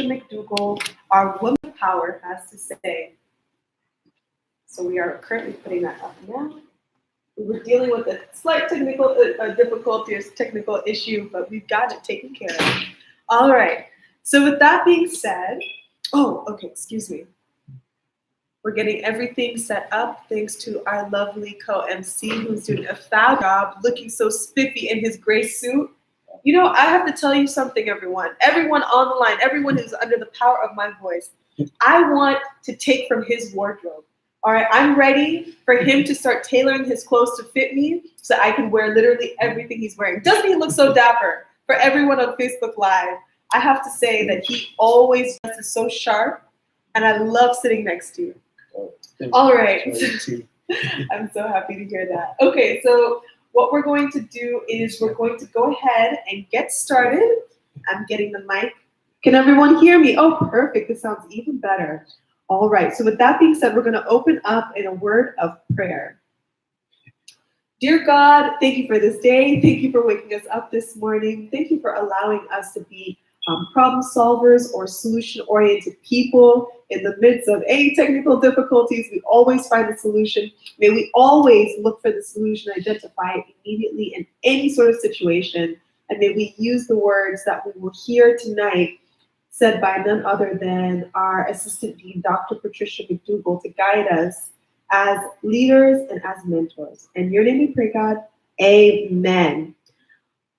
McDougall, our woman of power, has to say. So we are currently putting that up now. We were dealing with a slight technical difficulty or technical issue, but we've got it taken care of. All right. So with that being said, excuse me. We're getting everything set up thanks to our lovely co-MC who's doing a fab job, looking so spiffy in his gray suit. You know, I have to tell you something, everyone. Everyone on the line, everyone who's under the power of my voice, I want to take from his wardrobe. All right, I'm ready for him to start tailoring his clothes to fit me so I can wear literally everything he's wearing. Doesn't he look so dapper? For everyone on Facebook Live, I have to say that he always dresses so sharp, and I love sitting next to you. All right. I'm so happy to hear that. Okay, so what we're going to do is we're going to go ahead and get started. I'm getting the mic. Can everyone hear me? Oh, perfect. This sounds even better. All right. So with that being said, we're going to open up in a word of prayer. Dear God, thank you for this day. Thank you for waking us up this morning. Thank you for allowing us to be problem solvers or solution-oriented people. In the midst of any technical difficulties, we always find a solution. May we always look for the solution, identify it immediately in any sort of situation, and may we use the words that we will hear tonight said by none other than our Assistant Dean, Dr. Patricia McDougall, to guide us as leaders and as mentors. In your name we pray, God. Amen.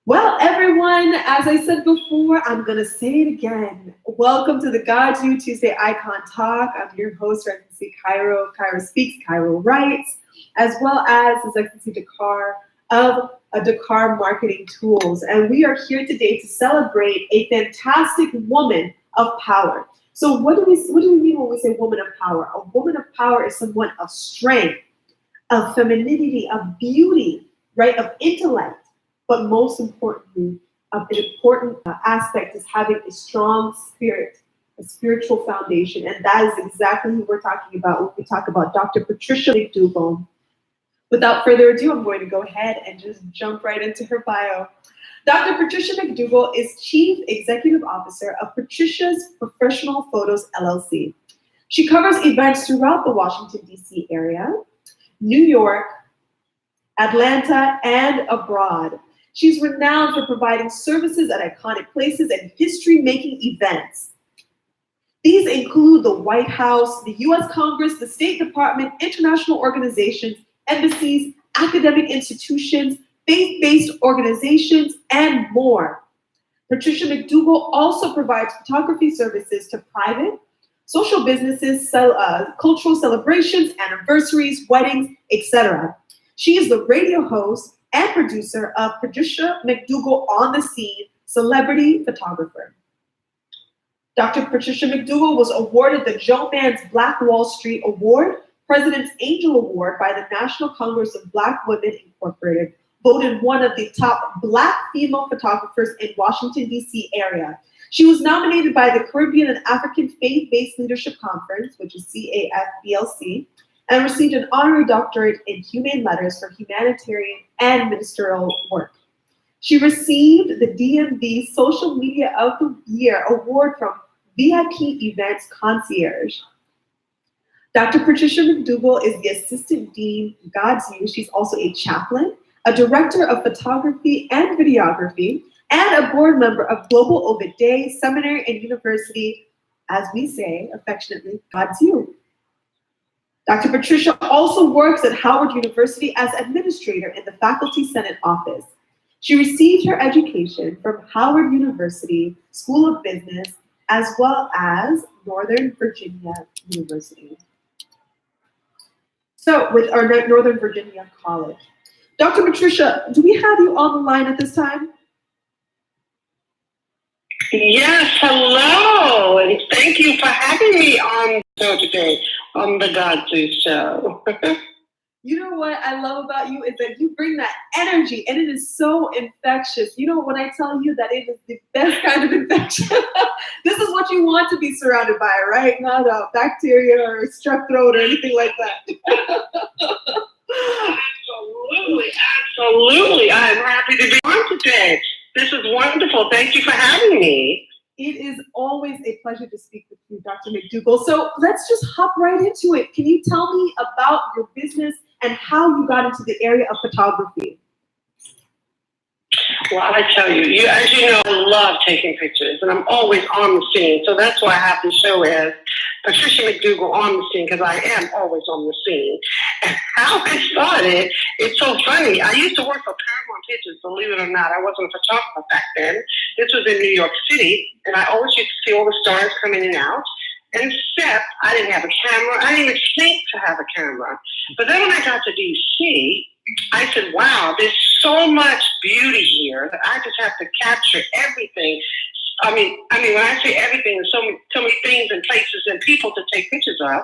Well, everyone, as I said before, I'm going to say it again. Welcome to the GODSU Tuesday Icon Talk. I'm your host, Excellency Cairo. Cairo Speaks, Cairo Writes, as well as His Excellency Dakar of Dakar Marketing Tools. And we are here today to celebrate a fantastic woman of power. So what do we mean when we say woman of power? A woman of power is someone of strength, of femininity, of beauty, right, of intellect. But most importantly, an important aspect is having a strong spirit, a spiritual foundation. And that is exactly who we're talking about when we talk about Dr. Patricia McDougall. Without further ado, I'm going to go ahead and just jump right into her bio. Dr. Patricia McDougall is Chief Executive Officer of Patricia's Professional Photos, LLC. She covers events throughout the Washington, D.C. area, New York, Atlanta, and abroad. She's renowned for providing services at iconic places and history-making events. These include the White House, the U.S. Congress, the State Department, international organizations, embassies, academic institutions, faith-based organizations, and more. Patricia McDougall also provides photography services to private, social businesses, cultural celebrations, anniversaries, weddings, etc. She is the radio host and producer of Patricia McDougall on the Scene, celebrity photographer. Dr. Patricia McDougall was awarded the Joe Mann's Black Wall Street Award, President's Angel Award by the National Congress of Black Women Incorporated, voted one of the top Black female photographers in Washington, D.C. area. She was nominated by the Caribbean and African Faith-Based Leadership Conference, which is CAFBLC, and received an honorary doctorate in humane letters for humanitarian and ministerial work. She received the DMV Social Media of the Year Award from VIP Events Concierge. Dr. Patricia McDougall is the Assistant Dean GODSU. She's also a chaplain, a director of photography and videography, and a board member of Global Ovid Day Seminary and University, as we say affectionately, GODSU. Dr. Patricia also works at Howard University as administrator in the Faculty Senate office. She received her education from Howard University School of Business as well as Northern Virginia University. So with our Northern Virginia College. Dr. Patricia, do we have you on the line at this time? Yes, hello, and thank you for having me on the show today, on the GODSU show. You know what I love about you is that you bring that energy, and it is so infectious. You know, when I tell you that it is the best kind of infection, this is what you want to be surrounded by, right? Not a bacteria or strep throat or anything like that. Absolutely, absolutely. I am happy to be on today. This is wonderful. Thank you for having me. It is always a pleasure to speak with you, Dr. McDougall. So let's just hop right into it. Can you tell me about your business and how you got into the area of photography? Well, I tell you, as you know, I love taking pictures, and I'm always on the scene. So that's why I have the show as Patricia McDougall on the scene, because I am always on the scene. And how I started, it's so funny. I used to work for Paramount Pictures, believe it or not. I wasn't a photographer back then. This was in New York City, and I always used to see all the stars come in and out. Except I didn't have a camera. I didn't even think to have a camera. But then when I got to DC, I said, wow, there's so much beauty here that I just have to capture everything. I mean, when I say everything, there's so many things and places and people to take pictures of.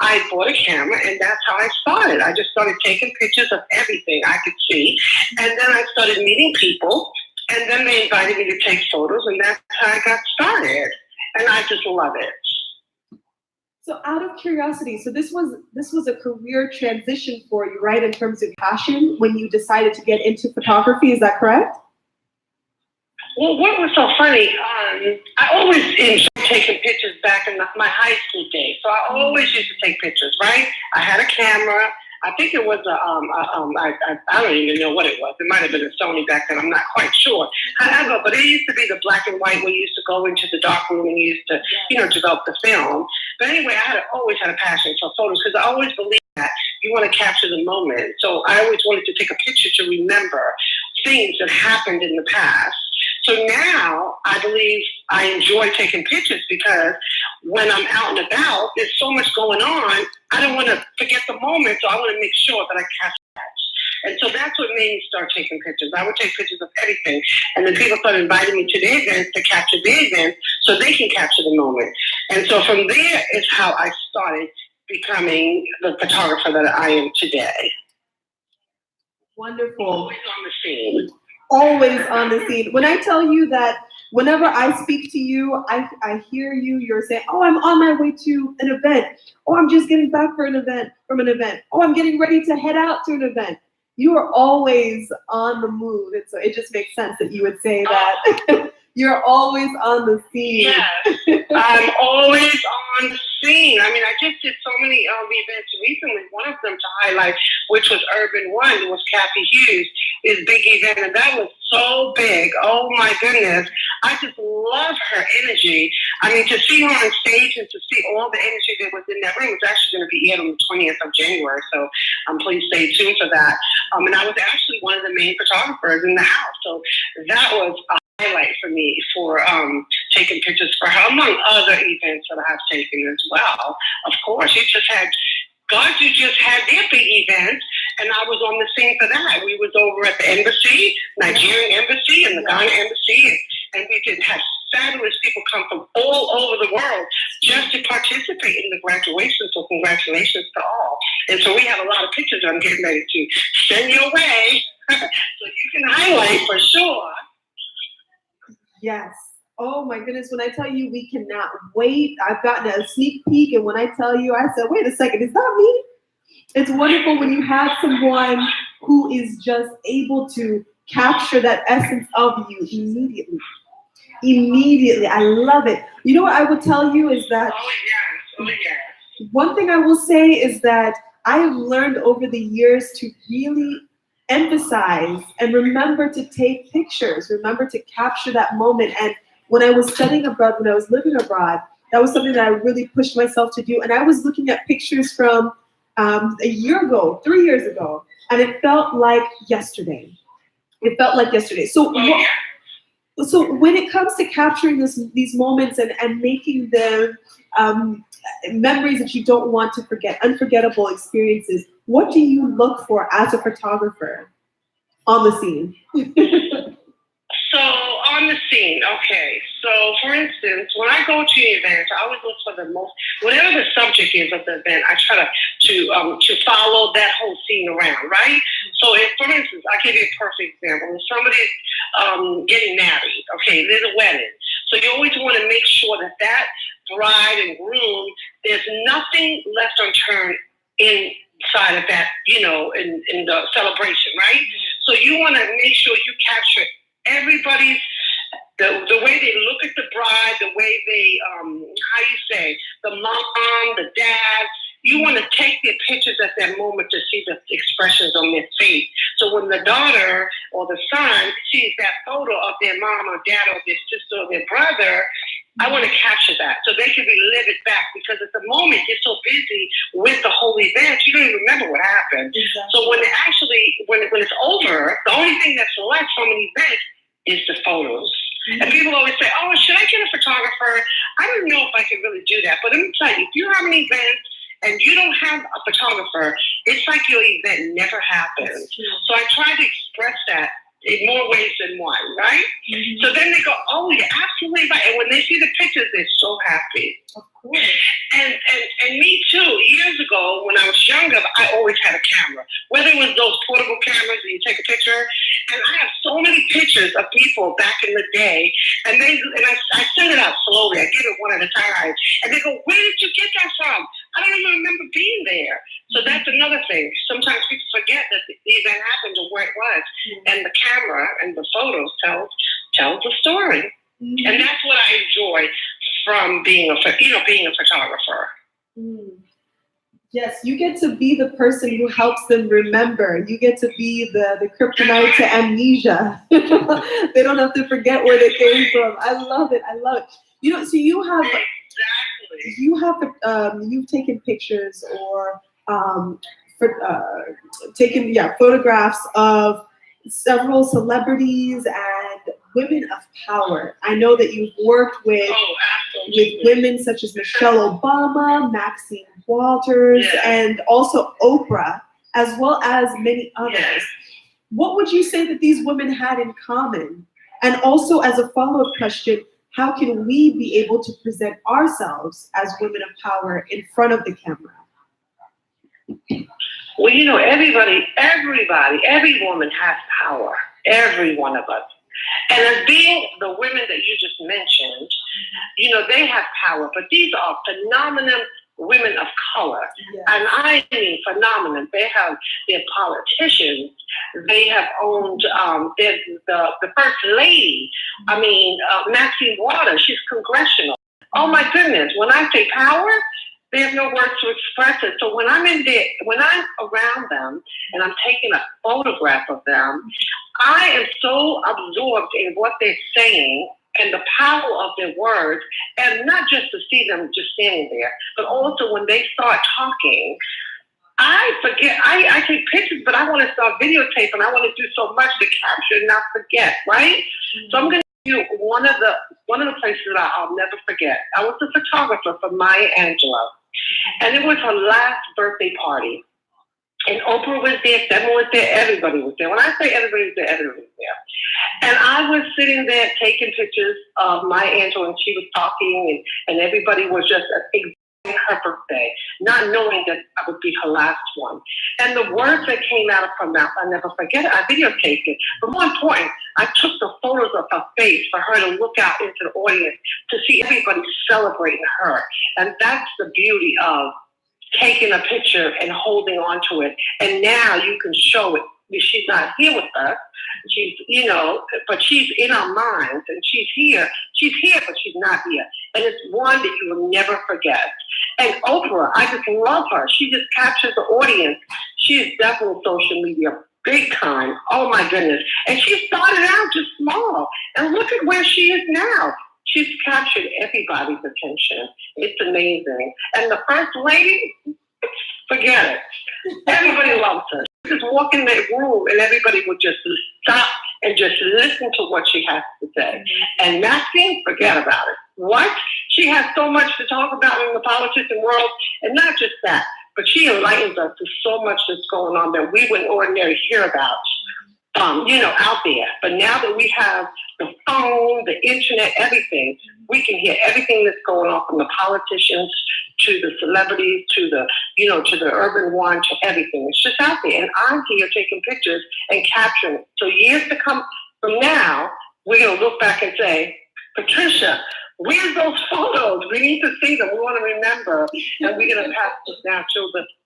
I bought a camera, and that's how I started. I just started taking pictures of everything I could see. And then I started meeting people, and then they invited me to take photos, and that's how I got started. And I just love it. So out of curiosity, so this was a career transition for you, right? In terms of passion, when you decided to get into photography, is that correct? Well, what was so funny, I always enjoyed taking pictures back in my high school days. So I always used to take pictures, right? I had a camera. I think it was I don't even know what it was. It might have been a Sony back then. I'm not quite sure. However, but it used to be the black and white where you used to go into the dark room and you used to, develop the film. But anyway, I always had a passion for photos because I always believed that you want to capture the moment. So I always wanted to take a picture to remember things that happened in the past. So now I believe I enjoy taking pictures because when I'm out and about, there's so much going on. I don't want to forget the moment, so I want to make sure that I capture that. And so that's what made me start taking pictures. I would take pictures of everything. And then people started inviting me to their events to capture their events so they can capture the moment. And so from there is how I started becoming the photographer that I am today. Wonderful. Always on the scene. Always on the scene. When I tell you that whenever I speak to you, I hear you're saying, oh, I'm on my way to an event. Oh, I'm just getting back from an event. Oh, I'm getting ready to head out to an event. You are always on the move. And so it just makes sense that you would say that. You're always on the scene. Yes, I'm always on the scene. I mean, I just did so many events recently. One of them to highlight, which was Urban One, was Kathy Hughes' big event, and that was so big. Oh my goodness, I just love her energy. I mean, to see her on stage and to see all the energy that was in that room. It's actually going to be aired on the 20th of January, so please stay tuned for that. And I was actually one of the main photographers in the house, so that was highlight for me for taking pictures for her, among other events that I have taken as well. Of course, GODSU just had their big event, and I was on the scene for that. We was over at the embassy, Nigerian embassy, and the Ghana embassy, and we did have fabulous people come from all over the world just to participate in the graduation. So congratulations to all. And so we have a lot of pictures I'm getting ready to send your way, so you can highlight for sure. Yes. Oh my goodness. When I tell you we cannot wait, I've gotten a sneak peek, and when I tell you, I said, wait a second, is that me? It's wonderful when you have someone who is just able to capture that essence of you immediately. Immediately. I love it. You know what I would tell you is that one thing I will say is that I have learned over the years to really emphasize and remember to take pictures, remember to capture that moment. And when I was studying abroad, when I was living abroad, that was something that I really pushed myself to do. And I was looking at pictures from a year ago, 3 years ago, and it felt like yesterday. It felt like yesterday. So when it comes to capturing these moments and making them memories that you don't want to forget, unforgettable experiences, what do you look for as a photographer on the scene? So on the scene, okay. So for instance, when I go to events, I always look for the most, whatever the subject is of the event, I try to follow that whole scene around, right? So if, for instance, I'll give you a perfect example. If somebody's getting married, okay, there's a wedding. So you always want to make sure that bride and groom, there's nothing left unturned inside of that, in the celebration, right? So you want to make sure you capture everybody's the way they look at the bride, the way they, the mom, the dad, you want to take their pictures at that moment to see the expressions on their face. So when the daughter or the son sees that photo of their mom or dad or their sister or their brother, I want to capture that so they can relive it back, because at the moment you're so busy with the whole event, you don't even remember what happened. Exactly. So when it's over, the only thing that's left from an event is the photos. Mm-hmm. And people always say, oh, should I get a photographer? I don't know if I can really do that. But let me tell you, if you have an event and you don't have a photographer, it's like your event never happened. So I try to express that in more ways than one, right? Mm-hmm. So then they go, oh, you're absolutely right. And when they see the pictures, they're so happy. Of course. And me too. Years ago, when I was younger, I always had a camera. Whether it was those portable cameras and you take a picture, and I have so many pictures of people back in the day, and I send it out slowly. I give it one at a time, and they go, "Where did you get that from? I don't even remember being there." So that's another thing. Sometimes people forget that the event happened or where it was, and the camera and the photos tells the story, and that's what I enjoy from being a photographer. Yes, you get to be the person who helps them remember. You get to be the kryptonite to amnesia. They don't have to forget where they came from. I love it. You know, so you've taken pictures or taken photographs of several celebrities and women of power. I know that you've worked with women such as Michelle Obama, Maxine Waters, and also Oprah, as well as many others. Yes. What would you say that these women had in common? And also, as a follow-up question, how can we be able to present ourselves as women of power in front of the camera? Well, you know, every woman has power. Every one of us. And as being the women that you just mentioned, you know, they have power, but these are phenomenal women of color. Yes. And I mean phenomenal. They're politicians. They have owned, the first lady. I mean, Maxine Waters, she's congressional. Oh my goodness, when I say power, there's no words to express it. So when I'm around them and I'm taking a photograph of them, I am so absorbed in what they're saying and the power of their words, and not just to see them just standing there, but also when they start talking, I forget. I take pictures, but I want to start videotaping. I want to do so much to capture and not forget, right? So I'm going to give you one of the places that I'll never forget. I was a photographer for Maya Angelou, and it was her last birthday party. And Oprah was there, Stephen was there, everybody was there. When I say everybody was there, everybody was there. And I was sitting there taking pictures of Maya Angelou, and she was talking, and everybody was just enjoying her birthday, not knowing that I would be her last one. And the words that came out of her mouth, I'll never forget it. I videotaped it. But more important, I took the photos of her face for her to look out into the audience to see everybody celebrating her. And that's the beauty of taking a picture and holding on to it. And now you can show it. She's not here with us. She's, but she's in our minds, and she's here. She's here, but she's not here. And it's one that you will never forget. And Oprah, I just love her. She just captures the audience. She is definitely social media big time. Oh my goodness. And she started out just small. And look at where she is now. She's captured everybody's attention. It's amazing. And the first lady, forget it. Everybody loves her. Just walk in that room and everybody would just stop and just listen to what she has to say. And Maxine, forget about it. What? She has so much to talk about in the politician world, and not just that, but she enlightens us to so much that's going on that we wouldn't ordinarily hear about, out there. But now that we have the phone, the internet, everything, we can hear everything that's going on, from the politicians to the celebrities to the, to the urban one, to everything. It's just out there. And I'm here taking pictures and capturing it. So years to come from now, we're going to look back and say, Patricia, where's those photos? We need to see them. We want to remember. And we're going to pass this down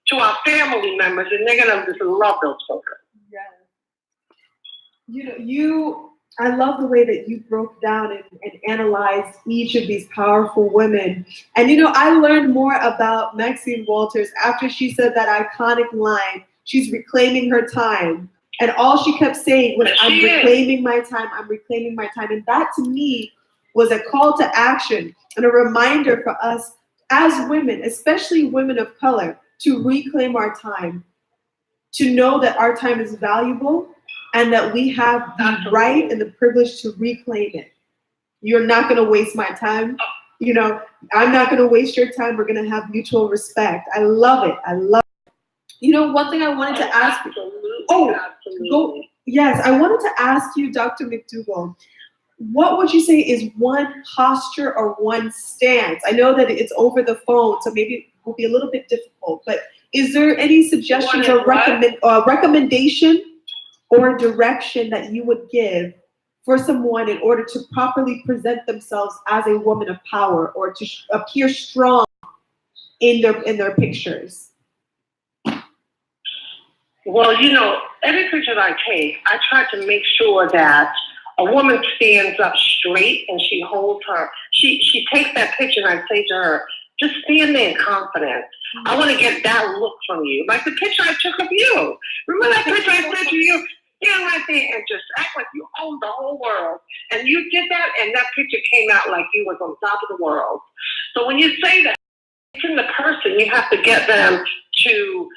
to our family members, and they're going to just love those photos. Yeah. You I love the way that you broke down and analyzed each of these powerful women. And I learned more about Maxine Walters after she said that iconic line, she's reclaiming her time. And all she kept saying was, I'm reclaiming my time, I'm reclaiming my time. And that to me was a call to action and a reminder for us as women, especially women of color, to reclaim our time, to know that our time is valuable and that we have the right and the privilege to reclaim it. You're not going to waste my time. I'm not going to waste your time. We're going to have mutual respect. I love it. I love it. One thing I wanted to ask you. Yes, I wanted to ask you, Dr. McDougall, what would you say is one posture or one stance? I know that it's over the phone, so maybe it will be a little bit difficult, but is there any suggestions or recommendation or direction that you would give for someone in order to properly present themselves as a woman of power or to appear strong in their pictures? Well, every picture I take, I try to make sure that a woman stands up straight and she holds her. She takes that picture and I say to her, just stand there in confidence. I want to get that look from you. Like the picture I took of you. Remember that picture I said to you? Stand right there and just act like you own the whole world. And you did that, and that picture came out like you was on top of the world. So when you say that, it's in the person, you have to get them to,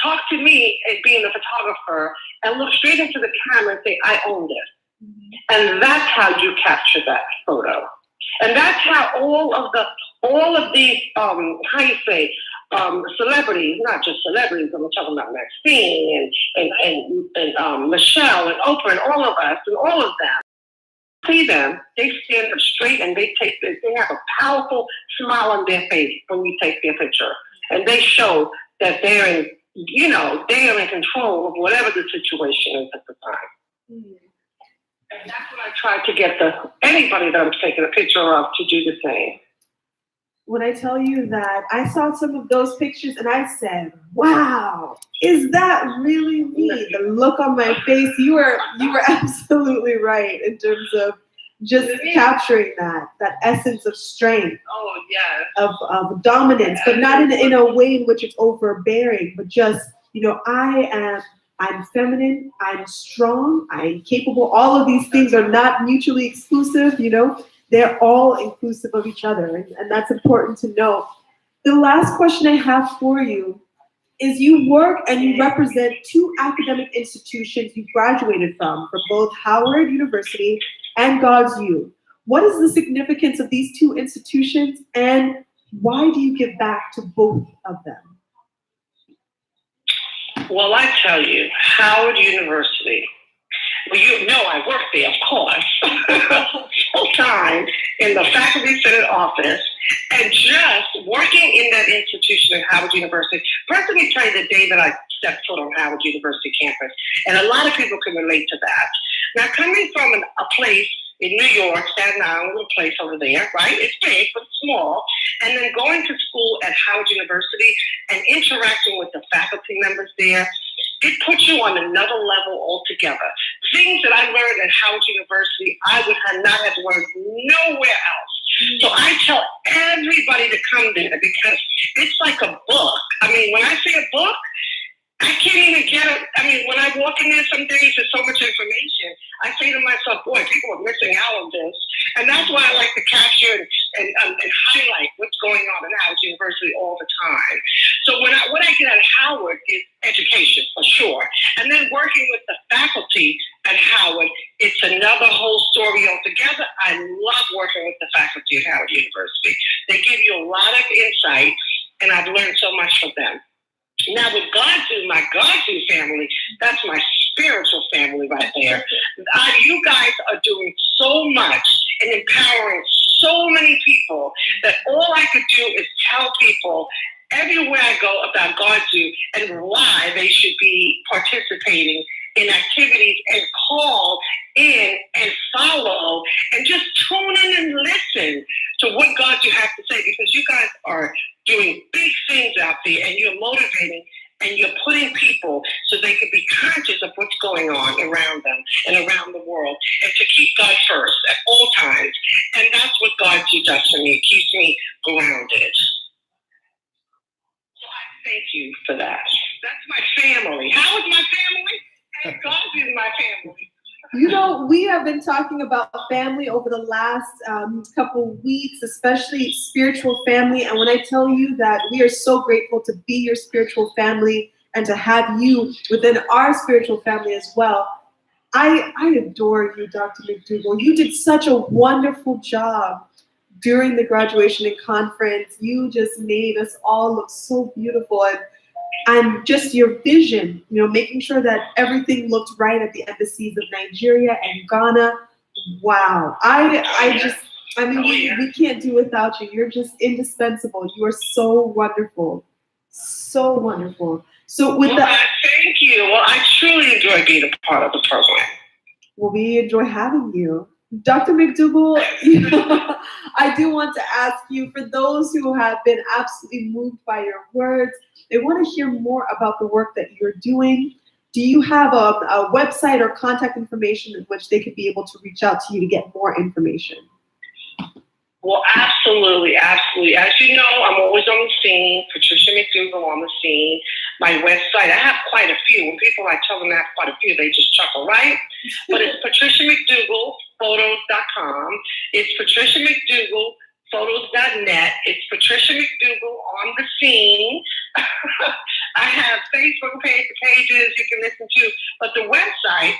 talk to me as being the photographer and look straight into the camera and say, I own this. Mm-hmm. And that's how you capture that photo. And that's how all of these, celebrities, not just celebrities, I'm talking about Maxine and Michelle and Oprah and all of us and all of them. See them, they stand up straight and they have a powerful smile on their face when you take their picture. And they show that they're in control of whatever the situation is at the time. Mm-hmm. And that's what I try to get anybody that I'm taking a picture of to do the same. When I tell you that I saw some of those pictures and I said, wow, is that really me? The look on my face, you were absolutely right in terms of just capturing that essence of strength. Oh, yeah. Of dominance, but not in a way in which it's overbearing, but just, I'm feminine, I'm strong, I'm capable. All of these things are not mutually exclusive, they're all inclusive of each other. And that's important to know. The last question I have for you is you work and you represent two academic institutions you graduated from both Howard University and GODSU. What is the significance of these two institutions and why do you give back to both of them? Well, I tell you, Howard University, well, I worked there, of course, full time in the faculty senate office, and just working in that institution at Howard University. First, let me tell you the day that I stepped foot on Howard University campus, and a lot of people can relate to that. Now, coming from a place in New York, Staten Island, a little place over there, right? It's big, but small. And then going to school at Howard University and interacting with the faculty members there, it puts you on another level altogether. Things that I learned at Howard University, I would have not have learned nowhere else. So I tell everybody to come there because it's like a book. I mean, when I say a book, I can't even get it. I mean, when I walk in there some days, there's so much information. I say to myself, boy, people are missing out on this. And that's why I like to capture and highlight what's going on at Howard University all the time. So what I get at Howard is education, for sure. And then working with the faculty at Howard, it's another whole story altogether. I love working with the faculty at Howard University. They give you a lot of insight, and I've learned so much from them. Now with GODSU, my GODSU family, that's my spiritual family right there. You guys are doing so much and empowering so many people that all I could do is tell people everywhere I go about GODSU and why they should be participating in activities and call in and follow and just tune in and listen to what GODSU has to say, because you guys are doing big things out there and you're motivating and you're putting people so they can be conscious of what's going on around them and around the world. grounded. So I thank you for that. That's my family. How is my family? And God is my family. You know, we have been talking about family over the last couple weeks, especially spiritual family. And when I tell you that we are so grateful to be your spiritual family and to have you within our spiritual family as well, I adore you, Dr. McDougall. You did such a wonderful job during the graduation and conference. You just made us all look so beautiful. And just your vision, you know, making sure that everything looked right at the embassies of Nigeria and Ghana. Wow. We can't do without you. You're just indispensable. You are so wonderful. So wonderful. So with that, thank you. Well, I truly enjoy being a part of the program. Well, we enjoy having you. Dr. McDougall, you know, I do want to ask you, for those who have been absolutely moved by your words, they want to hear more about the work that you're doing. Do you have a website or contact information in which they could be able to reach out to you to get more information? Well, absolutely, absolutely. As you know, I'm always on the scene. Patricia McDougall on the scene. My website, I have quite a few. When people, I tell them I have quite a few, they just chuckle, right? But it's Patricia McDougall Photos.com. It's Patricia McDougall Photos.net. It's Patricia McDougall on the scene. I have Facebook pages you can listen to, but the website,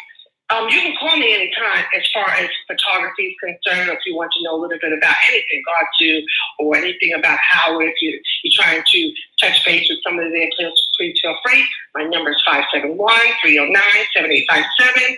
you can call me anytime as far as photography is concerned, or if you want to know a little bit about anything GODSU or anything about how, if you're trying to touch base with somebody there, please feel free. My number is 571-309-7857.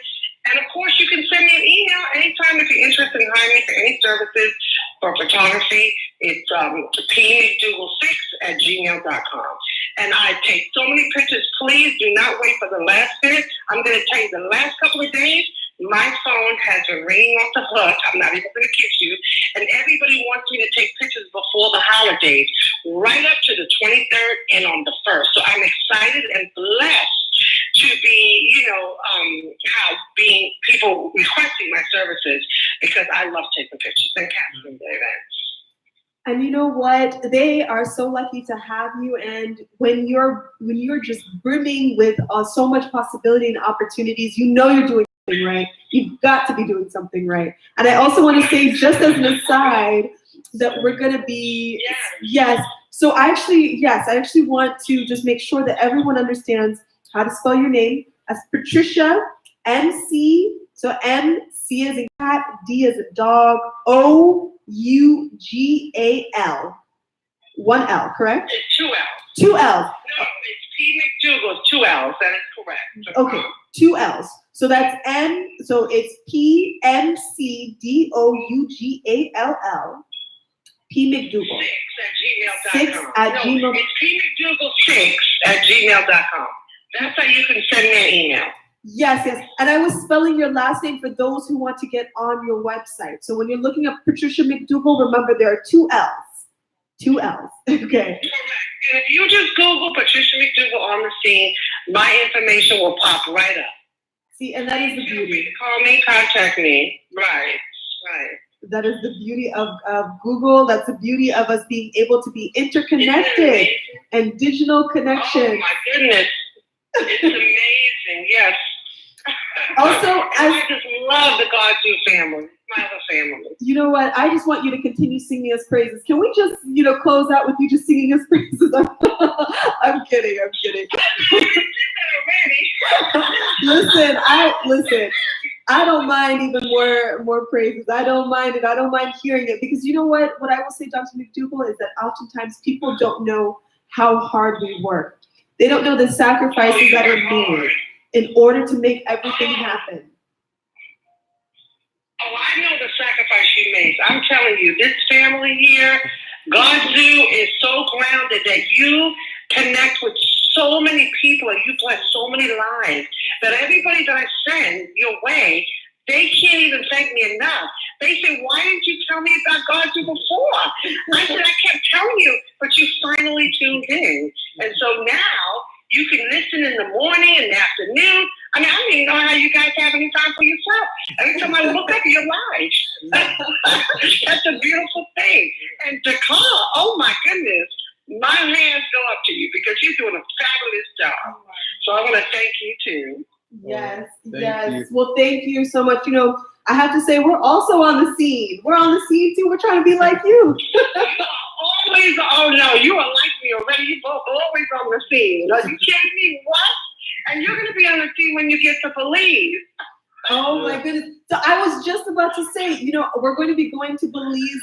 And of course, you can send me an email anytime if you're interested in hiring me for any services for photography. It's pmcdougall6@gmail.com. And I take so many pictures. Please do not wait for the last minute. I'm going to tell you, the last couple of days, my phone has been ringing off the hook. I'm not even going to kid you. And everybody wants me to take pictures before the holidays, right up to the 23rd and on the 1st. So I'm excited and blessed to be, have being people requesting my services, because I love taking pictures and capturing the events. And you know what? They are so lucky to have you. And when you're just brimming with so much possibility and opportunities, you know you're doing something right. You've got to be doing something right. And I also want to say, just as an aside, that we're going to be, yes. So I actually want to just make sure that everyone understands how to spell your name as Patricia, MC, so MC as in cat, D as in dog, O-U-G-A-L. 1 L, correct? It's 2 L's. 2 L's. No, it's P. McDougall, 2 L's. That is correct. Okay, 2 L's. So that's so it's PMCDOUGALL. P. McDougall. 6@gmail.com. It's pmcdougall6@gmail.com. That's how you can send me an email. Yes. And I was spelling your last name for those who want to get on your website. So when you're looking up Patricia McDougall, remember there are 2 L's. 2 L's. Okay. Correct. And if you just Google Patricia McDougall on the scene, my information will pop right up. See, and that is the beauty. Call me, contact me. Right. That is the beauty of Google. That's the beauty of us being able to be interconnected and digital connection. Oh my goodness. It's amazing, yes. Also, I just love the GODSU family, my other family. You know what? I just want you to continue singing us praises. Can we just, close out with you just singing us praises? I'm kidding. Listen, I don't mind even more praises. I don't mind it. I don't mind hearing it, because you know what? What I will say, Dr. McDougall, is that oftentimes people don't know how hard we work. They don't know the sacrifices that are made in order to make everything happen. Oh, I know the sacrifice she makes. I'm telling you, this family here, GODSU is so grounded that you connect with so many people and you bless so many lives that everybody that I send your way, they can't even thank me enough. They say, why didn't you tell me about GODSU before? I said, I kept telling you, but you finally tuned in. And so now you can listen in the morning and the afternoon. I mean, I don't even know how you guys have any time for yourself. Every time I look up, you're live. That's a beautiful thing. And Dakar, oh my goodness, my hands go up to you because you're doing a fabulous job. So I want to thank you too. Yes, Thank yes. you. Well, thank you so much. You know, I have to say, we're also on the scene. We're on the scene too. We're trying to be like you. Always, oh no, you are like me already. You both always on the scene. Are you kidding me? What? And you're going to be on the scene when you get to Belize. Oh my goodness. So I was just about to say, you know, we're going to be going to Belize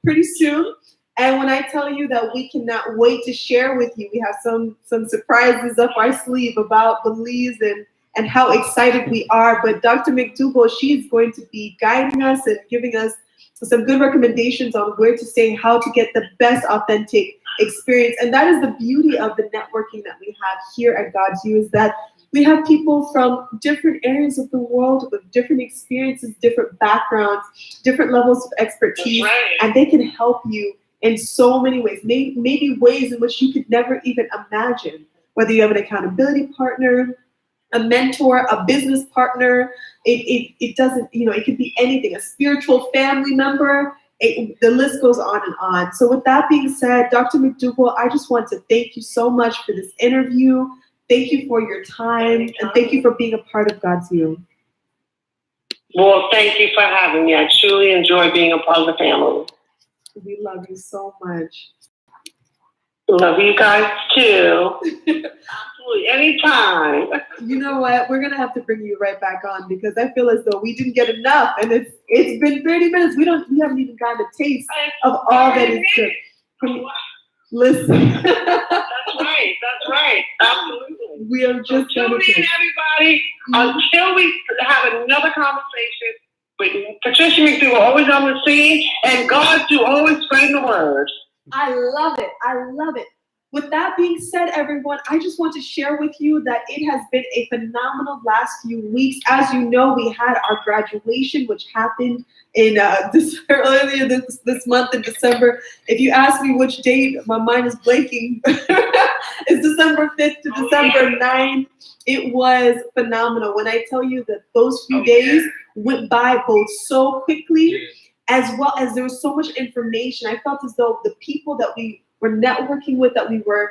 pretty soon. And when I tell you that we cannot wait to share with you, we have some surprises up our sleeve about Belize and how excited we are. But Dr. McDougall, she's going to be guiding us and giving us some good recommendations on where to stay, how to get the best authentic experience. And that is the beauty of the networking that we have here at GODSU, is that we have people from different areas of the world with different experiences, different backgrounds, different levels of expertise, and they can help you in so many ways, maybe ways in which you could never even imagine. Whether you have an accountability partner, a mentor, a business partner, it doesn't, you know, it could be anything, a spiritual family member, the list goes on and on. So with that being said, Dr. McDougall, I just want to thank you so much for this interview. Thank you for your time, and thank you for being a part of GODSU. Well, thank you for having me. I truly enjoy being a part of the family. We love you so much. Love you guys too. Absolutely, anytime. You know what? We're gonna have to bring you right back on because I feel as though we didn't get enough, and it's been 30 minutes. We haven't even gotten a taste of all that is good. Listen. That's right. Absolutely. We are just tune in, everybody, until we have another conversation with Patricia McDougall, always on the scene, and GODSU always spreading the word. I love it. I love it. With that being said, everyone, I just want to share with you that it has been a phenomenal last few weeks. As you know, we had our graduation, which happened in earlier this month in December. If you ask me which date, my mind is blanking. It's December 5th to December 9th. It was phenomenal. When I tell you that those few days went by both so quickly, as well as there was so much information. I felt as though the people that we were networking with, that we were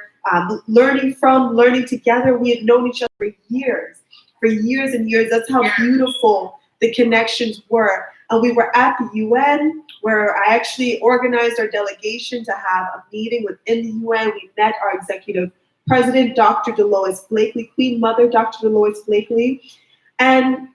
learning from, learning together, we had known each other for years and years. That's how beautiful the connections were. And we were at the UN, where I actually organized our delegation to have a meeting within the UN. We met our executive president, Dr. Dolores Blakely, Queen Mother, Dr. Dolores Blakely. And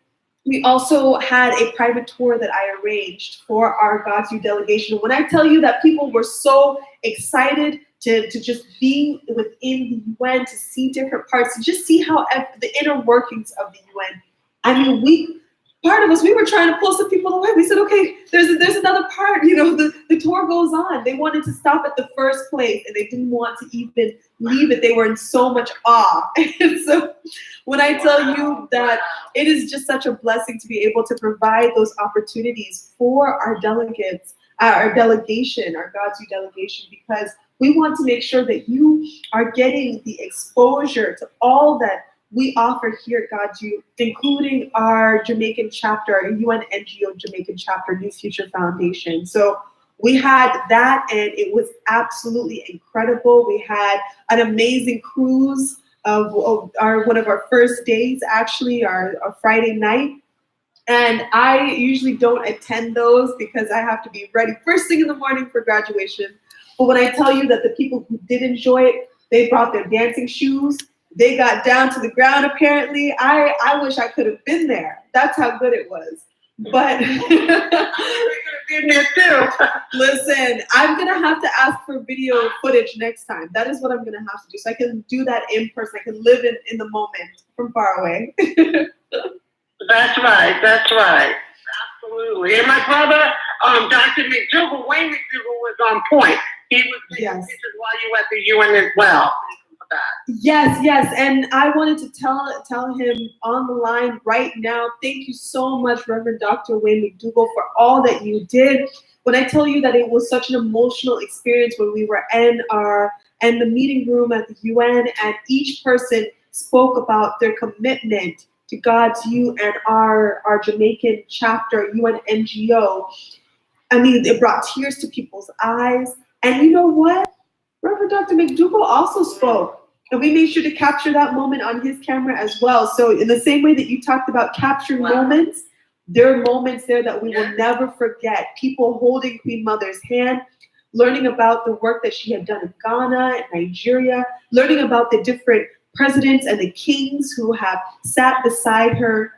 we also had a private tour that I arranged for our GODSU delegation. When I tell you that people were so excited to just be within the UN, to see different parts, to just see how the inner workings of the UN. I mean, part of us, we were trying to pull some people away. We said, okay, there's another part, you know, the tour goes on. They wanted to stop at the first place and they didn't want to even leave it. They were in so much awe. And so when I tell you that it is just such a blessing to be able to provide those opportunities for our delegates, our delegation, our GODSU delegation, because we want to make sure that you are getting the exposure to all that we offer here at GODSU, including our Jamaican chapter, our UN NGO Jamaican chapter, New Future Foundation. So we had that, and it was absolutely incredible. We had an amazing cruise of one of our first days, actually, our Friday night. And I usually don't attend those because I have to be ready first thing in the morning for graduation. But when I tell you that the people who did enjoy it, they brought their dancing shoes. They got down to the ground, apparently. I wish I could have been there. That's how good it was. But listen, I'm going to have to ask for video footage next time. That is what I'm going to have to do. So I can do that in person. I can live in the moment from far away. That's right. Absolutely. And my brother, Dr. McDougall, Wayne McDougall, was on point. He was taking pictures while you were at the UN as well. Yes, and I wanted to tell him on the line right now, thank you so much, Reverend Dr. Wayne McDougall, for all that you did. When I tell you that it was such an emotional experience when we were in the meeting room at the UN, and each person spoke about their commitment to GODSU and our Jamaican chapter, UN NGO. I mean, it brought tears to people's eyes. And you know what? Reverend Dr. McDougall also spoke. And we made sure to capture that moment on his camera as well. So in the same way that you talked about capturing moments, there are moments there that we will never forget. People holding Queen Mother's hand, learning about the work that she had done in Ghana and Nigeria, learning about the different presidents and the kings who have sat beside her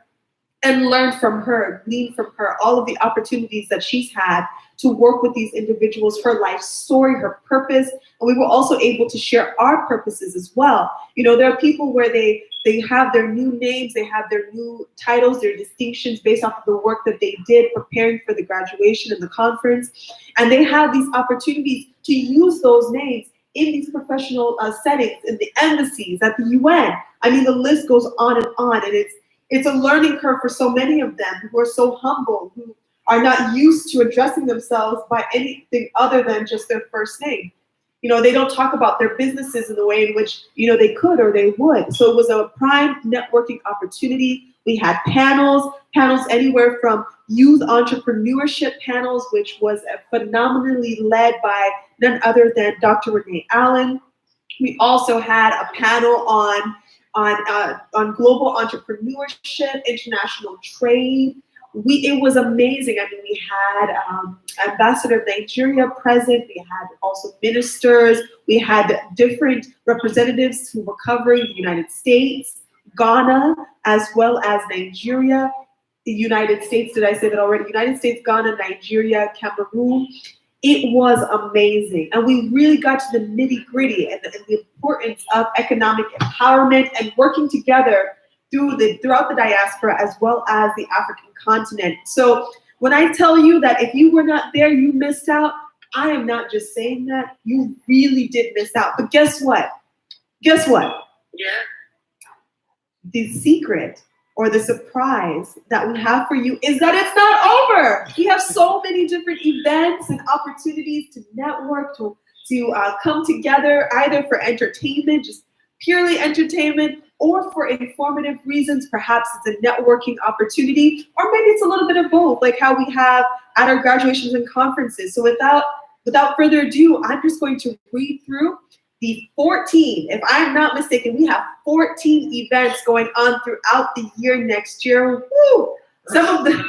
and learned from her, gleaned from her, all of the opportunities that she's had to work with these individuals, her life story, her purpose. And we were also able to share our purposes as well. You know, there are people where they have their new names, they have their new titles, their distinctions based off of the work that they did preparing for the graduation and the conference. And they have these opportunities to use those names in these professional settings, in the embassies, at the UN. I mean, the list goes on, and it's a learning curve for so many of them who are so humble, who are not used to addressing themselves by anything other than just their first name. You know, they don't talk about their businesses in the way in which, you know, they could or they would. So it was a prime networking opportunity. We had panels anywhere from youth entrepreneurship panels, which was phenomenally led by none other than Dr. Renee Allen. We also had a panel on global entrepreneurship, international trade. It was amazing. I mean, we had Ambassador of Nigeria present. We had also ministers. We had different representatives who were covering the United States, Ghana, as well as Nigeria. The United States, did I say that already? United States, Ghana, Nigeria, Cameroon. It was amazing. And we really got to the nitty gritty and the importance of economic empowerment and working together throughout the diaspora as well as the African continent. So when I tell you that if you were not there, you missed out, I am not just saying that. You really did miss out. But guess what? Guess what? Yeah. The secret or the surprise that we have for you is that it's not over. We have so many different events and opportunities to network, to come together, either for entertainment, just purely entertainment, or for informative reasons. Perhaps it's a networking opportunity, or maybe it's a little bit of both, like how we have at our graduations and conferences. So without further ado, I'm just going to read through the 14, if I'm not mistaken, we have 14 events going on throughout the year next year. Woo! Some of them.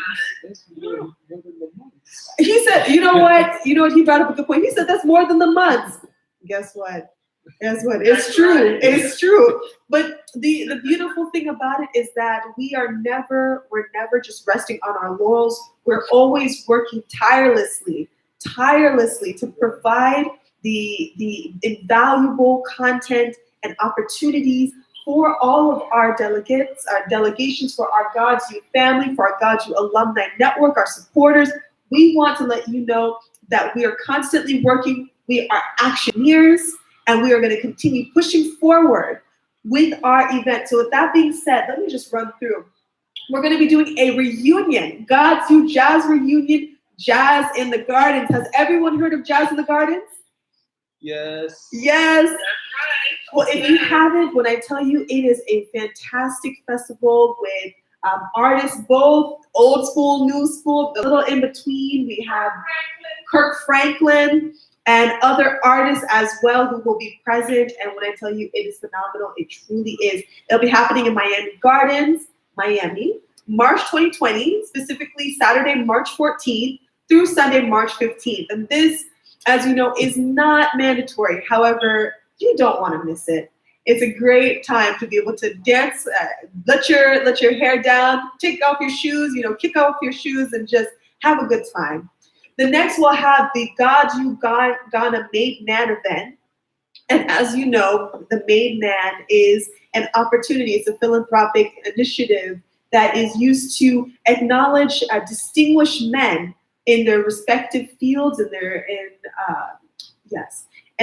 He said, you know what? He brought up a good point. He said that's more than the months. Guess what? It's true. It's true. But the beautiful thing about it is that we're never just resting on our laurels. We're always working tirelessly to provide the invaluable content and opportunities for all of our delegates, our delegations, for our GODSU family, for our GODSU alumni network, our supporters. We want to let you know that we are constantly working. We are actioneers, and we are going to continue pushing forward with our event. So with that being said, let me just run through. We're going to be doing a reunion, GODSU Jazz Reunion, Jazz in the Gardens. Has everyone heard of Jazz in the Gardens? Yes. Yes. That's right. Well, if you haven't, when I tell you, it is a fantastic festival with artists, both old school, new school, the little in between. We have Kirk Franklin and other artists as well who will be present. And when I tell you, it is phenomenal. It truly is. It'll be happening in Miami Gardens, Miami, March 2020, specifically Saturday, March 14th through Sunday, March 15th. And this, as you know, is not mandatory. However, you don't want to miss it. It's a great time to be able to dance, let your hair down, take off your shoes, kick off your shoes and just have a good time. The next we'll have the GODSU Ghana Made Man event. And as you know, the Made Man is an opportunity. It's a philanthropic initiative that is used to acknowledge distinguished men in their respective fields, in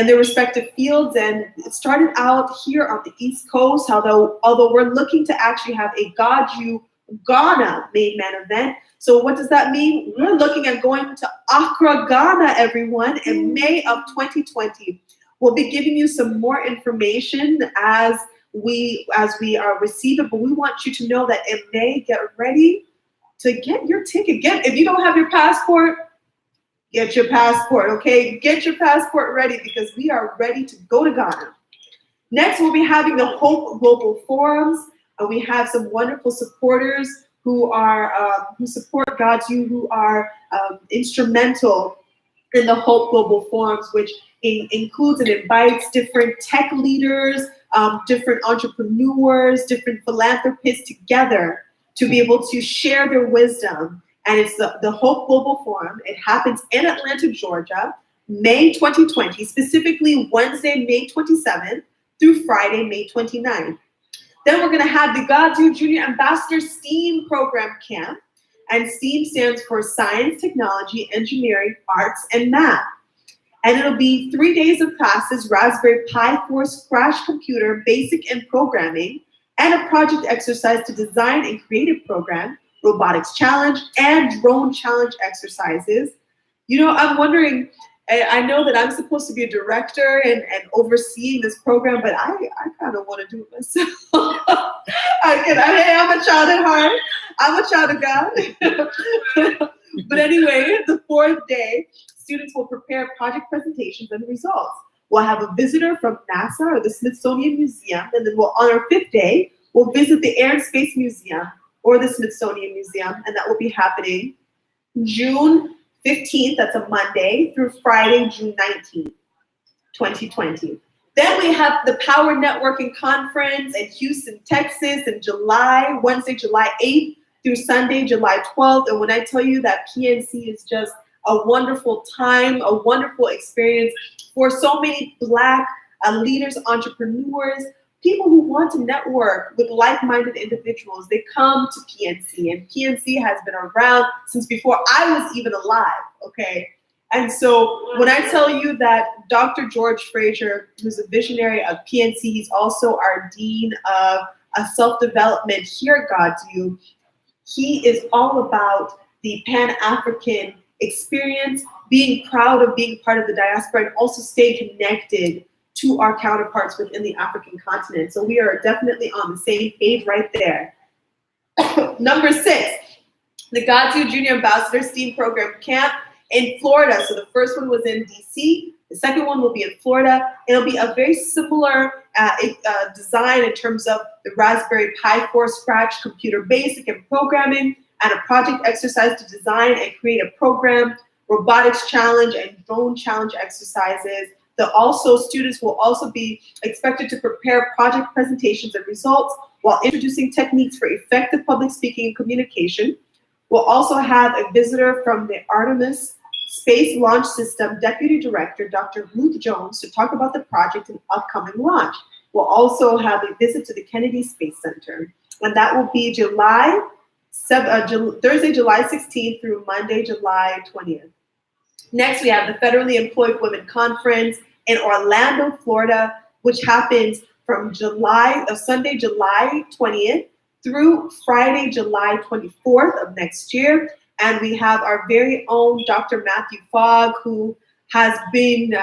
their respective fields. And it started out here on the East Coast, although we're looking to actually have a GODSU Ghana Made Man event. So what does that mean? We're looking at going to Accra, Ghana, everyone, in May of 2020. We'll be giving you some more information as we receive it, but we want you to know that in May, get ready to get your ticket. If you don't have your passport, Get your passport, okay? Get your passport ready because we are ready to go to Ghana. Next, we'll be having the Hope Global Forums. We have some wonderful supporters who support GODSU, who are instrumental in the Hope Global Forums, which includes and invites different tech leaders, different entrepreneurs, different philanthropists together to be able to share their wisdom. And it's the Hope Global Forum. It happens in Atlanta, Georgia, May 2020, specifically Wednesday, May 27th through Friday, May 29th. Then we're going to have the GODSU Junior Ambassador STEAM Program Camp. And STEAM stands for Science, Technology, Engineering, Arts, and Math. And it'll be 3 days of classes, Raspberry Pi 4 Scratch Computer, Basic and Programming, and a project exercise to design and create a program, Robotics Challenge, and Drone Challenge exercises. You know, I'm wondering, I know that I'm supposed to be a director and overseeing this program, but I kind of want to do it myself. Hey, I'm a child at heart. I'm a child of God. But anyway, the fourth day, students will prepare project presentations and results. We'll have a visitor from NASA or the Smithsonian Museum, and then on our fifth day, we'll visit the Air and Space Museum or the Smithsonian Museum, and that will be happening June 15th, that's a Monday, through Friday, June 19th, 2020. Then we have the Power Networking Conference in Houston, Texas in July, Wednesday, July 8th through Sunday, July 12th. And when I tell you that PNC is just a wonderful time, a wonderful experience for so many Black leaders, entrepreneurs, people who want to network with like-minded individuals. They come to PNC, and PNC has been around since before I was even alive, okay? And so when I tell you that Dr. George Frazier, who's a visionary of PNC, he's also our Dean of Self-Development here at GODSU, he is all about the Pan-African experience, being proud of being part of the diaspora, and also stay connected to our counterparts within the African continent. So we are definitely on the same page right there. Number 6, the GODSU Junior Ambassador STEAM Program Camp in Florida. So the first one was in DC. The second one will be in Florida. It'll be a very similar design in terms of the Raspberry Pi 4 Scratch Computer Basic and Programming, and a project exercise to design and create a program, Robotics Challenge, and Drone Challenge exercises. Students will also be expected to prepare project presentations and results while introducing techniques for effective public speaking and communication. We'll also have a visitor from the Artemis Space Launch System Deputy Director, Dr. Ruth Jones, to talk about the project and upcoming launch. We'll also have a visit to the Kennedy Space Center, and that will be Thursday, July 16th through Monday, July 20th. Next, we have the Federally Employed Women Conference in Orlando, Florida, which happens from Sunday, July 20th through Friday, July 24th of next year. And we have our very own Dr. Matthew Fogg, who has been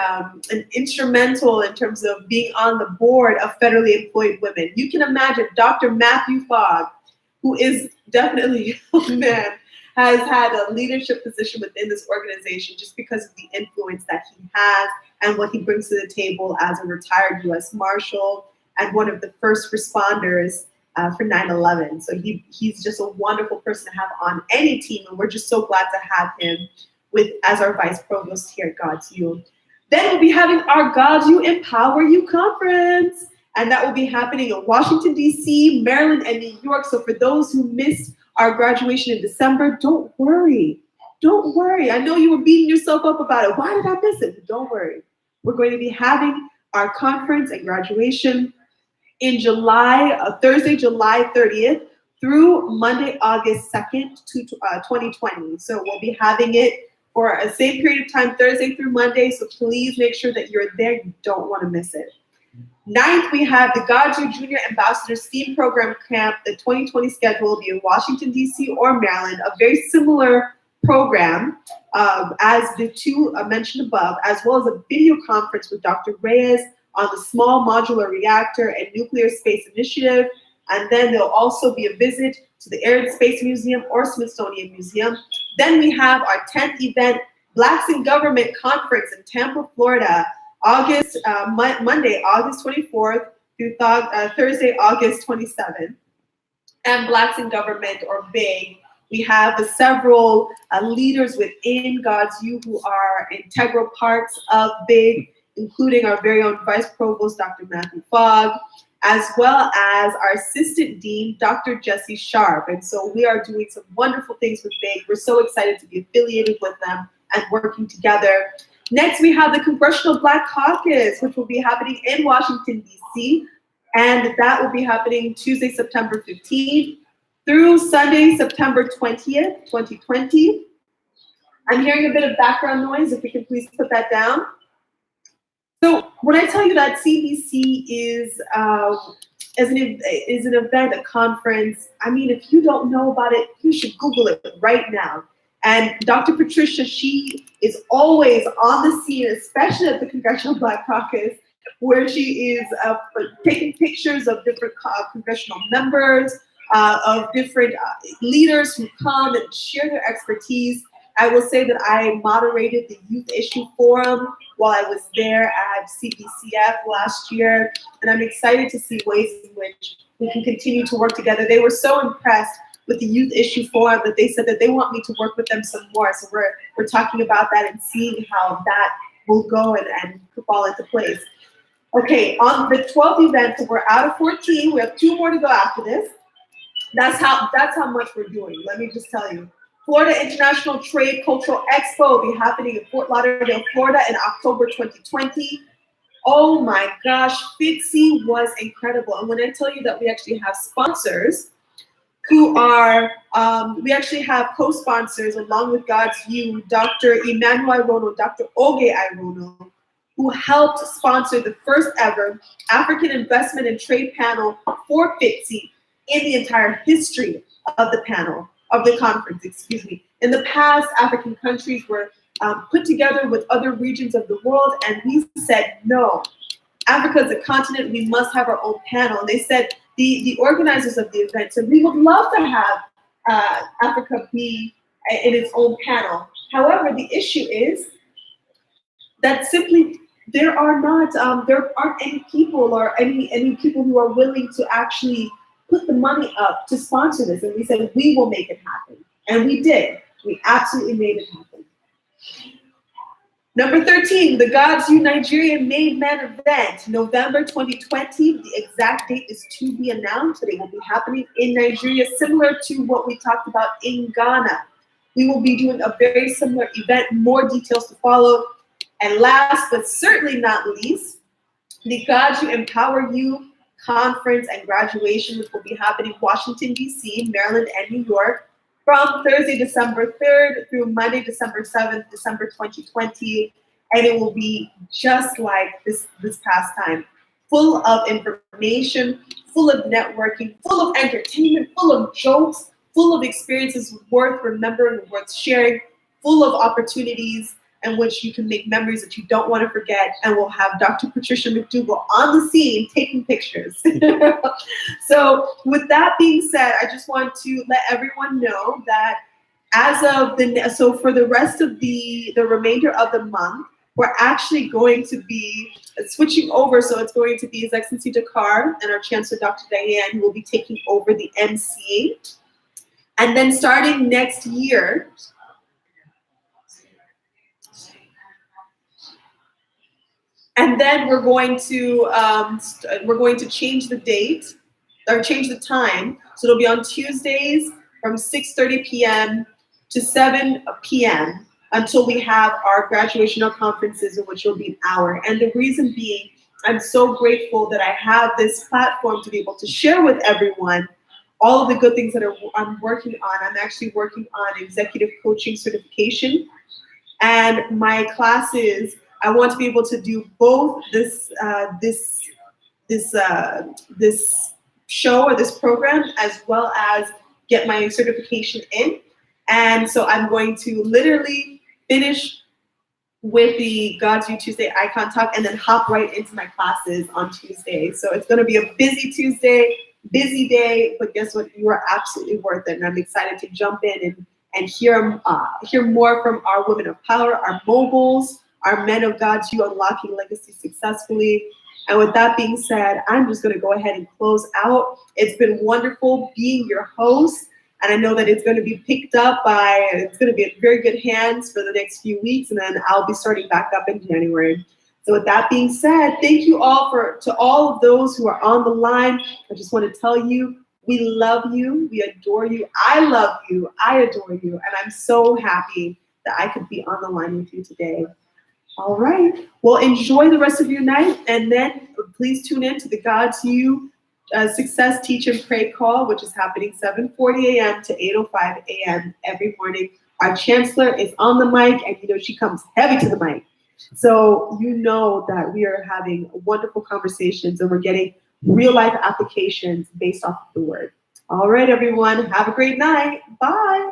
instrumental in terms of being on the board of Federally Employed Women. You can imagine Dr. Matthew Fogg, who is definitely a man, has had a leadership position within this organization just because of the influence that he has and what he brings to the table as a retired U.S. Marshal and one of the first responders for 9/11. So he's just a wonderful person to have on any team, and we're just so glad to have him as our Vice Provost here at GODSU. Then we'll be having our GODSU Empower You Conference, and that will be happening in Washington, D.C., Maryland, and New York. So for those who missed our graduation in December, don't worry. Don't worry. I know you were beating yourself up about it. Why did I miss it? But don't worry. We're going to be having our conference and graduation in Thursday, July 30th through Monday, August 2nd, 2020. So we'll be having it for a same period of time, Thursday through Monday. So please make sure that you're there. You don't want to miss it. 9th, we have the GODSU Junior Ambassador STEAM Program Camp. The 2020 schedule will be in Washington, D.C. or Maryland, a very similar program as the two mentioned above, as well as a video conference with Dr. Reyes on the Small Modular Reactor and Nuclear Space Initiative. And then there'll also be a visit to the Air and Space Museum or Smithsonian Museum. Then we have our 10th event Blacks in Government Conference in Tampa, Florida, Monday, August 24th through Thursday, August 27th. And Blacks in Government, or BIG. We have several leaders within GODSU who are integral parts of BIG, including our very own Vice Provost, Dr. Matthew Fogg, as well as our Assistant Dean, Dr. Jesse Sharp. And so we are doing some wonderful things with BIG. We're so excited to be affiliated with them and working together. Next, we have the Congressional Black Caucus, which will be happening in Washington, D.C., and that will be happening Tuesday, September 15th through Sunday, September 20th, 2020. I'm hearing a bit of background noise. If we can please put that down. So when I tell you that CBC is an event, a conference, I mean, if you don't know about it, you should Google it right now. And Dr. Patricia, she is always on the scene, especially at the Congressional Black Caucus, where she is taking pictures of different congressional members, of different leaders who come and share their expertise. I will say that I moderated the Youth Issue Forum while I was there at CPCF last year, and I'm excited to see ways in which we can continue to work together. They were so impressed with the Youth Issue Forum that they said that they want me to work with them some more. So we're talking about that and seeing how that will go and fall into place. Okay, on the 12th event, so we're out of 14. We have 2 more to go after this. That's how much we're doing. Let me just tell you. Florida International Trade Cultural Expo will be happening in Fort Lauderdale, Florida in October 2020. Oh my gosh, FITSI was incredible. And when I tell you that we actually have sponsors who are, we actually have co-sponsors along with GODSU, Dr. Emmanuel Irono, Dr. Oge Irono, who helped sponsor the first ever African Investment and Trade Panel for FITSI in the entire history of the panel, of the conference, excuse me. In the past, African countries were put together with other regions of the world, and we said, no, Africa is a continent, we must have our own panel. And they said, the organizers of the event said, we would love to have Africa be in its own panel. However, the issue is that simply there aren't any people or any people who are willing to actually put the money up to sponsor this. And we said, we will make it happen. And we did. We absolutely made it happen. Number 13, the GODSU Nigerian Made Men event, November 2020. The exact date is to be announced, but it will be happening in Nigeria, similar to what we talked about in Ghana. We will be doing a very similar event, more details to follow. And last, but certainly not least, the GODSU Empower You Conference and Graduation, which will be happening in Washington, D.C., Maryland, and New York from Thursday, December 3rd through Monday, December 7th, December 2020. And it will be just like this past time, full of information, full of networking, full of entertainment, full of jokes, full of experiences worth remembering, worth sharing, full of opportunities in which you can make memories that you don't want to forget, and we'll have Dr. Patricia McDougall on the scene taking pictures. So with that being said, I just want to let everyone know that so for the rest of the remainder of the month, we're actually going to be switching over. So it's going to be His Excellency Dakar and our Chancellor, Dr. Diane, who will be taking over the MC. And then starting next year, and then we're going to change the date, or change the time. So it'll be on Tuesdays from 6:30 p.m. to 7 p.m. until we have our graduation or conferences, in which will be an hour. And the reason being, I'm so grateful that I have this platform to be able to share with everyone all of the good things that I'm working on. I'm actually working on executive coaching certification, and my classes, I want to be able to do both this show or this program, as well as get my certification in. And so I'm going to literally finish with the GODSU Tuesday Icon Talk and then hop right into my classes on Tuesday. So it's going to be a busy Tuesday, busy day, but guess what? You are absolutely worth it. And I'm excited to jump in and hear more from our women of power, our moguls, our men of GODSU unlocking legacy successfully. And with that being said, I'm just going to go ahead and close out. It's been wonderful being your host. And I know that it's going to be picked up it's going to be in very good hands for the next few weeks. And then I'll be starting back up in January. So with that being said, thank you all to all of those who are on the line. I just want to tell you, we love you. We adore you. I love you. I adore you. And I'm so happy that I could be on the line with you today. All right. Well, enjoy the rest of your night. And then please tune in to the GODSU Success Teach and Pray call, which is happening 7:40 a.m. to 8:05 a.m. every morning. Our chancellor is on the mic, and she comes heavy to the mic. So that we are having wonderful conversations and we're getting real life applications based off of the word. All right, everyone. Have a great night. Bye.